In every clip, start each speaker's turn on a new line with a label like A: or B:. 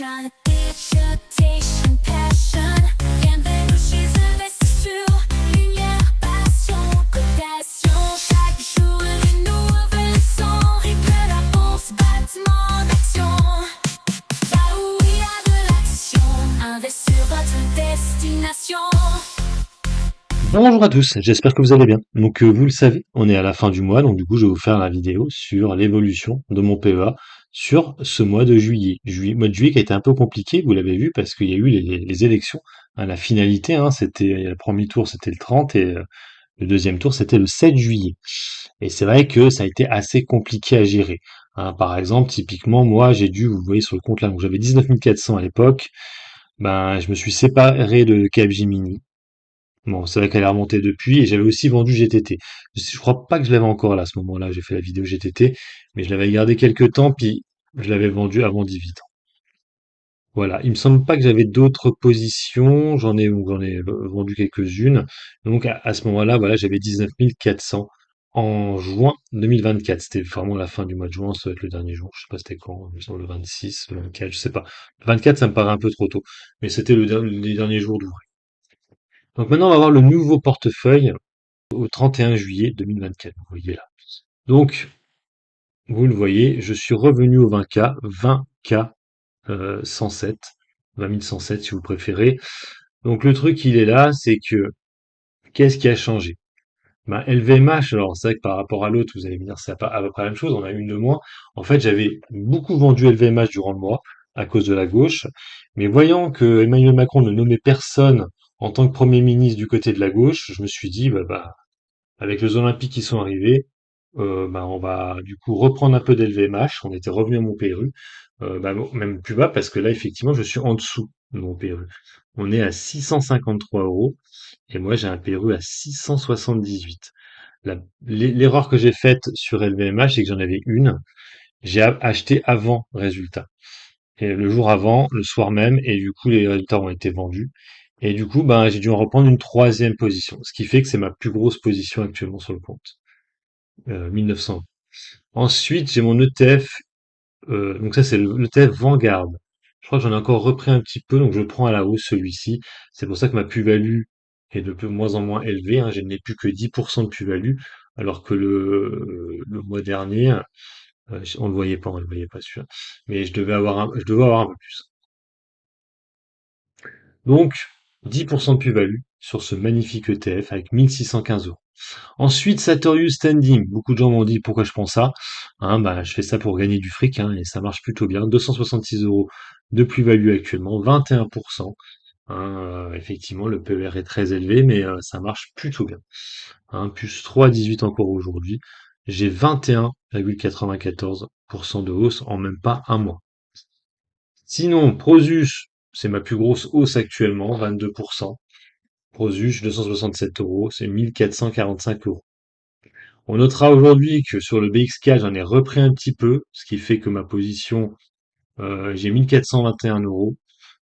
A: Passion, agitation, passion. Bienvenue chez Investir. Lumière, passion, cotation. Chaque jour, une nouvelle leçon. Rythme, réponse, battement d'action. Là où il y a de l'action, Investir votre destination.
B: Bonjour à tous, j'espère que vous allez bien. Donc vous le savez, on est à la fin du mois, donc du coup je vais vous faire la vidéo sur l'évolution de mon PEA sur ce mois de juillet. Mois de juillet qui a été un peu compliqué, vous l'avez vu, parce qu'il y a eu les élections. Hein, la finalité, hein, c'était le premier tour c'était le 30 et le deuxième tour c'était le 7 juillet. Et c'est vrai que ça a été assez compliqué à gérer. Hein, par exemple, typiquement, moi j'ai dû, vous voyez sur le compte là, donc j'avais 19 400 à l'époque, ben je me suis séparé de Capgemini. Bon, c'est vrai qu'elle est remontée depuis et j'avais aussi vendu GTT. Je crois pas que je l'avais encore là à ce moment-là, j'ai fait la vidéo GTT, mais je l'avais gardé quelques temps puis je l'avais vendu avant dividende. Voilà, il me semble pas que j'avais d'autres positions, j'en ai vendu quelques-unes. Donc à ce moment-là, voilà, j'avais 19 400 en juin 2024. C'était vraiment la fin du mois de juin, ça doit être le dernier jour. Je sais pas c'était quand, il me semble le 26, le 24, je sais pas. Le 24, ça me paraît un peu trop tôt, mais c'était les derniers jours d'ouvrage. Donc maintenant, on va voir le nouveau portefeuille au 31 juillet 2024. Vous voyez là. Donc, vous le voyez, je suis revenu au 20K, 20K 107, 20 107 si vous préférez. Donc le truc, il est là, c'est que qu'est-ce qui a changé? Ben, LVMH, alors c'est vrai que par rapport à l'autre, vous allez me dire c'est à peu près la même chose, on a une de moins. En fait, j'avais beaucoup vendu LVMH durant le mois à cause de la gauche, mais voyant que Emmanuel Macron ne nommait personne en tant que Premier ministre du côté de la gauche, je me suis dit, avec les Olympiques qui sont arrivés, on va du coup reprendre un peu d'LVMH. On était revenu à mon PRU, bon, même plus bas parce que là effectivement je suis en dessous de mon PRU. On est à 653 euros et moi j'ai un PRU à 678. L'erreur que j'ai faite sur LVMH, c'est que j'en avais une. J'ai acheté avant résultat. Et le jour avant, le soir même, et du coup les résultats ont été vendus. Et du coup, ben, j'ai dû en reprendre une troisième position, ce qui fait que c'est ma plus grosse position actuellement sur le compte, 1900. Ensuite, j'ai mon ETF, donc ça c'est l'ETF Vanguard. Je crois que j'en ai encore repris un petit peu, donc je prends à la hausse celui-ci. C'est pour ça que ma plus-value est de moins en moins élevée. Hein. Je n'ai plus que 10% de plus-value, alors que le mois dernier, on le voyait pas celui-là, mais je devais avoir un peu plus. Donc, 10% de plus-value sur ce magnifique ETF avec 1615 euros. Ensuite, Sartorius Standing. Beaucoup de gens m'ont dit pourquoi je prends ça. Hein, je fais ça pour gagner du fric hein, et ça marche plutôt bien. 266 euros de plus-value actuellement, 21%. Hein, effectivement, le PER est très élevé, mais ça marche plutôt bien. Hein, plus 3,18 encore aujourd'hui. J'ai 21,94% de hausse en même pas un mois. Sinon, Prosus, c'est ma plus grosse hausse actuellement, 22%. Prosus, 267 euros, c'est 1445 euros. On notera aujourd'hui que sur le BXK, j'en ai repris un petit peu, ce qui fait que ma position, j'ai 1421 euros.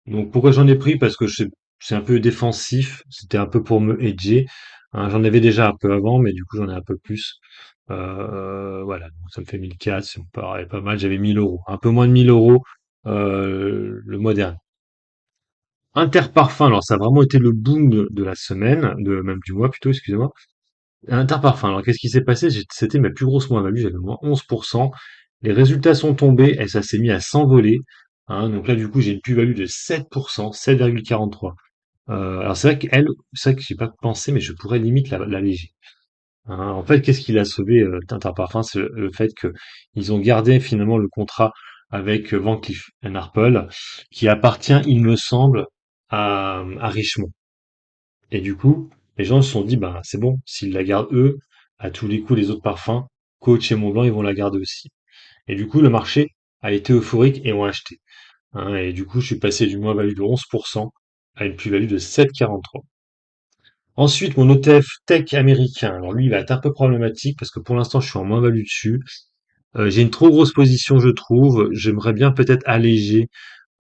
B: Donc pourquoi j'en ai pris? Parce que c'est un peu défensif, c'était un peu pour me hedger. Hein, j'en avais déjà un peu avant, mais du coup j'en ai un peu plus. Voilà, donc ça me fait 1004, ça me paraît pas mal. J'avais 1000 euros, un peu moins de 1000 euros le mois dernier. Interparfum, alors ça a vraiment été le boom de la semaine, même du mois plutôt, excusez-moi. Interparfum, alors qu'est-ce qui s'est passé? C'était ma plus grosse moins-value, j'avais moins 11%. Les résultats sont tombés et ça s'est mis à s'envoler. Hein, donc là, du coup, j'ai une plus-value de 7%, 7,43. Alors c'est vrai que j'ai pas pensé, mais je pourrais limite l'alléger. Hein, en fait, qu'est-ce qui l'a sauvé Interparfum? C'est le fait que ils ont gardé finalement le contrat avec Van Cleef & Arpels, qui appartient, il me semble, à Richemont. Et du coup, les gens se sont dit, bah, c'est bon, s'ils la gardent eux, à tous les coups, les autres parfums, Coach et Montblanc, ils vont la garder aussi. Et du coup, le marché a été euphorique et ont acheté. Hein, et du coup, je suis passé d'une moins-value de 11% à une plus-value de 7,43. Ensuite, mon ETF tech américain. Alors lui, il va être un peu problématique parce que pour l'instant, je suis en moins-value dessus. J'ai une trop grosse position, je trouve. J'aimerais bien peut-être alléger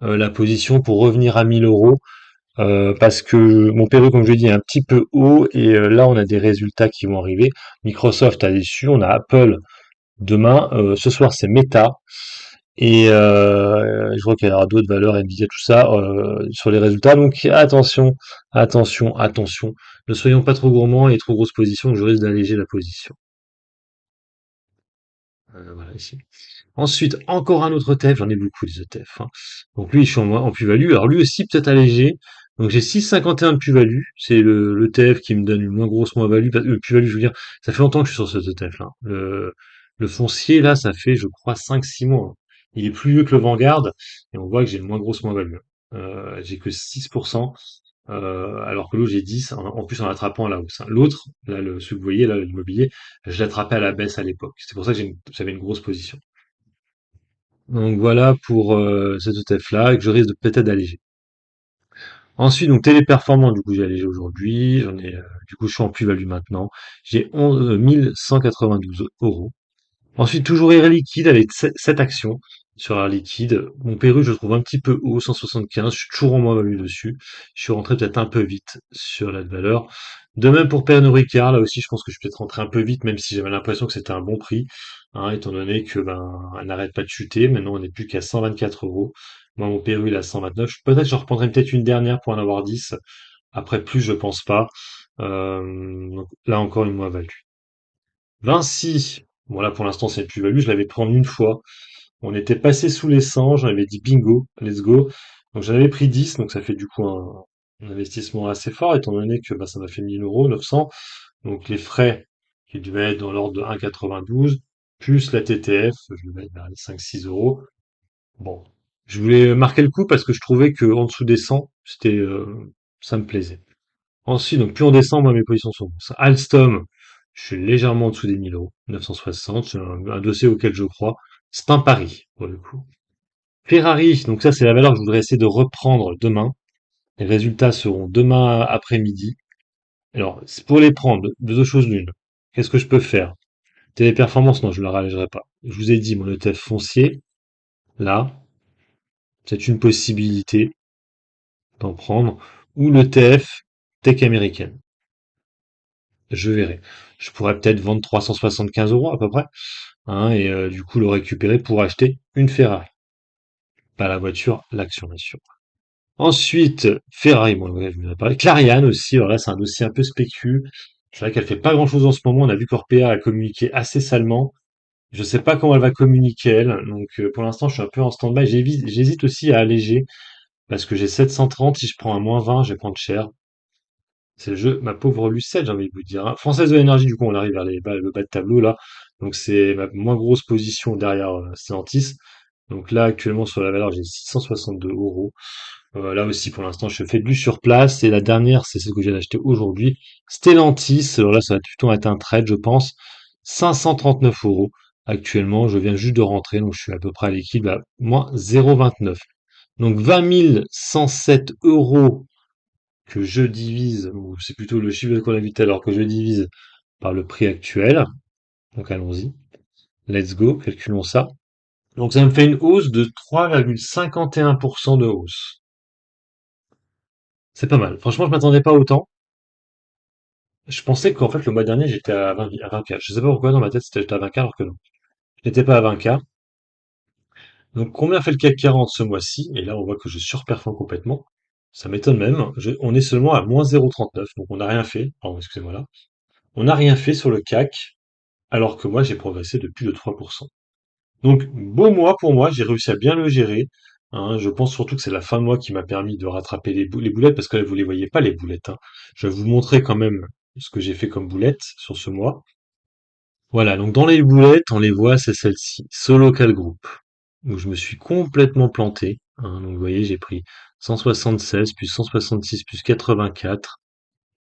B: la position pour revenir à 1000 euros. Parce que mon PRU, comme je l'ai dit, est un petit peu haut et là, on a des résultats qui vont arriver. Microsoft a déçu, on a Apple demain. Ce soir, c'est Meta Et je vois qu'il y aura d'autres valeurs, Nvidia, tout ça, sur les résultats. Donc attention, attention, attention. Ne soyons pas trop gourmands et trop grosse position, je risque d'alléger la position. Voilà, ici. Ensuite, encore un autre ETF, j'en ai beaucoup des ETF, hein. Donc lui, je suis en plus-value. Alors lui aussi, peut-être allégé. Donc j'ai 6,51 de plus-value. C'est le ETF qui me donne une moins grosse moins-value. Plus-value, je veux dire, ça fait longtemps que je suis sur cet ETF-là. Le foncier, là, ça fait, je crois, 5, 6 mois, hein. Il est plus vieux que le Vanguard, et on voit que j'ai une moins grosse moins-value. J'ai que 6%, alors que l'autre, j'ai 10, en plus en attrapant à la hausse, hein. L'autre, là, celui que vous voyez, là, l'immobilier, je l'attrapais à la baisse à l'époque. C'est pour ça que j'avais une grosse position. Donc voilà pour cet ETF-là, que je risque de peut-être d'alléger. Ensuite, donc Téléperformance, du coup j'ai allégé aujourd'hui, du coup je suis en plus-value maintenant. J'ai 11 192 euros. Ensuite, toujours Air Liquide avec 7 actions sur Air Liquide. Mon Perru, je le trouve un petit peu haut, 175. Je suis toujours en moins-value dessus. Je suis rentré peut-être un peu vite sur la valeur. De même pour Pernod Ricard, là aussi, je pense que je suis peut-être rentré un peu vite, même si j'avais l'impression que c'était un bon prix, hein, étant donné que elle n'arrête pas de chuter. Maintenant, on n'est plus qu'à 124 euros. Moi, mon Perru, il est à 129. Peut-être que je reprendrai peut-être une dernière pour en avoir 10. Après, plus, je pense pas. Donc, là encore, une moins-value. Vinci, bon là pour l'instant c'est une plus-value, je l'avais pris en une fois. On était passé sous les 100, j'en avais dit bingo, let's go. Donc j'en avais pris 10, donc ça fait du coup un investissement assez fort, étant donné que ça m'a fait 1000 euros, 900. Donc les frais qui devaient être dans l'ordre de 1,92, plus la TTF, je devais être vers les 5-6 euros. Bon, je voulais marquer le coup parce que je trouvais que en dessous des 100, ça me plaisait. Ensuite, donc plus on descend, moi mes positions sont bonnes. Alstom, je suis légèrement en dessous des 1000 euros, 960, c'est un dossier auquel je crois. C'est un pari, pour le coup. Ferrari, donc ça c'est la valeur que je voudrais essayer de reprendre demain. Les résultats seront demain après-midi. Alors, c'est pour les prendre, de deux choses l'une. Qu'est-ce que je peux faire? Téléperformance, non, je ne la rallégerai pas. Je vous ai dit, mon ETF foncier, là, c'est une possibilité d'en prendre. Ou l'ETF tech américaine. Je verrai. Je pourrais peut-être vendre 375 euros à peu près, hein, et du coup le récupérer pour acheter une Ferrari. Pas la voiture, l'action bien sûr. Ensuite, Ferrari, bon, ouais, je vous en ai parlé. Clariane aussi, alors là c'est un dossier un peu spécu. C'est vrai qu'elle fait pas grand-chose en ce moment. On a vu qu'Orpea a communiqué assez salement. Je sais pas comment elle va communiquer elle. Donc pour l'instant je suis un peu en stand-by. J'hésite aussi à alléger parce que j'ai 730. Si je prends un -20, je vais prendre cher. C'est le jeu, ma pauvre Lucette, j'ai envie de vous dire, hein. Française de l'énergie, du coup, on arrive vers le bas de tableau, là. Donc, c'est ma moins grosse position derrière Stellantis. Donc là, actuellement, sur la valeur, j'ai 662 euros. Là aussi, pour l'instant, je fais du sur place. Et la dernière, c'est celle que j'ai acheté aujourd'hui. Stellantis, alors là, ça va plutôt être un trade, je pense. 539 euros. Actuellement, je viens juste de rentrer, donc je suis à peu près à l'équilibre, à moins 0,29. Donc 20 107 euros que je divise, ou c'est plutôt le chiffre qu'on a vu tout à l'heure, que je divise par le prix actuel. Donc allons-y. Let's go, calculons ça. Donc ça me fait une hausse de 3,51% de hausse. C'est pas mal. Franchement, je m'attendais pas autant. Je pensais qu'en fait, le mois dernier, j'étais à 20K. Je sais pas pourquoi dans ma tête, j'étais à 20K alors que non. Je n'étais pas à 20K. Donc combien fait le CAC 40 ce mois-ci? Et là, on voit que je surperforme complètement. Ça m'étonne même. On est seulement à moins 0,39. Donc on n'a rien fait. Pardon, excusez-moi là. On n'a rien fait sur le CAC. Alors que moi, j'ai progressé de plus de 3%. Donc, beau mois pour moi, j'ai réussi à bien le gérer, hein. Je pense surtout que c'est la fin de mois qui m'a permis de rattraper les boulettes, parce que là, vous les voyez pas, les boulettes, hein. Je vais vous montrer quand même ce que j'ai fait comme boulettes sur ce mois. Voilà, donc dans les boulettes, on les voit, c'est celle-ci, Solocal Group, où je me suis complètement planté, hein. Donc, vous voyez, j'ai pris 176, plus 166, plus 84.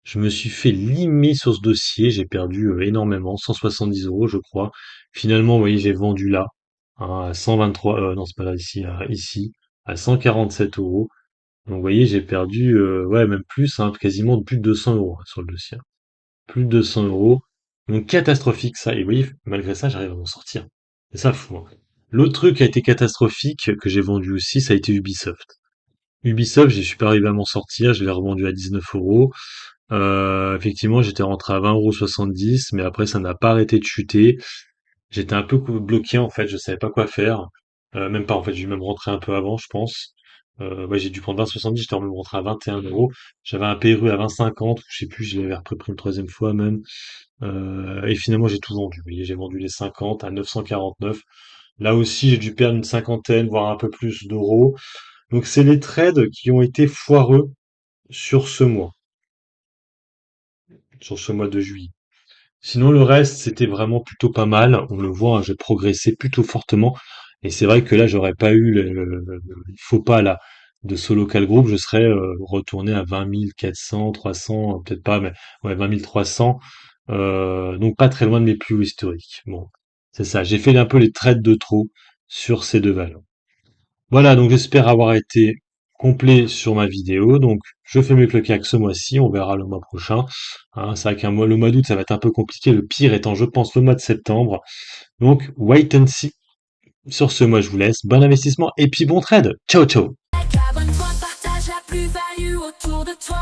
B: Je me suis fait limer sur ce dossier, j'ai perdu énormément, 170 euros je crois. Finalement, vous voyez, j'ai vendu là, hein, à 123, non c'est pas là ici, ici, à 147 euros. Donc vous voyez, j'ai perdu, ouais, même plus, hein, quasiment plus de 200 euros hein, sur le dossier. Plus de 200 euros. Donc catastrophique ça, et vous voyez, malgré ça, j'arrive à m'en sortir. C'est ça fou, hein. L'autre truc qui a été catastrophique, que j'ai vendu aussi, ça a été Ubisoft. Ubisoft, je suis pas arrivé à m'en sortir, je l'ai revendu à 19 euros. Effectivement, j'étais rentré à 20,70 €, mais après ça n'a pas arrêté de chuter. J'étais un peu bloqué en fait, je savais pas quoi faire. Même pas en fait, j'ai dû même rentrer un peu avant, je pense. Ouais, j'ai dû prendre 20,70, j'étais même rentré à 21 €. J'avais un PRU à 20,50, ou je sais plus, je l'avais repris une troisième fois même. Et finalement, j'ai tout vendu. Vous voyez, j'ai vendu les 50 à 949. Là aussi, j'ai dû perdre une cinquantaine, voire un peu plus d'euros. Donc, c'est les trades qui ont été foireux sur ce mois, sur ce mois de juillet. Sinon, le reste, c'était vraiment plutôt pas mal. On le voit, hein, j'ai progressé plutôt fortement. Et c'est vrai que là, j'aurais pas eu le faux pas là de ce local group, je serais retourné à 20 400, 300, peut-être pas, mais ouais, 20 300. Donc pas très loin de mes plus hauts historiques. Bon, c'est ça. J'ai fait un peu les trades de trop sur ces deux valeurs. Voilà, donc j'espère avoir été complet sur ma vidéo. Donc je fais mieux que le CAC ce mois-ci, on verra le mois prochain. Hein, c'est vrai le mois d'août, ça va être un peu compliqué. Le pire étant, je pense, le mois de septembre. Donc wait and see. Sur ce, moi je vous laisse. Bon investissement et puis bon trade. Ciao ciao.
A: Abonne-toi, partage la plus-value autour de toi.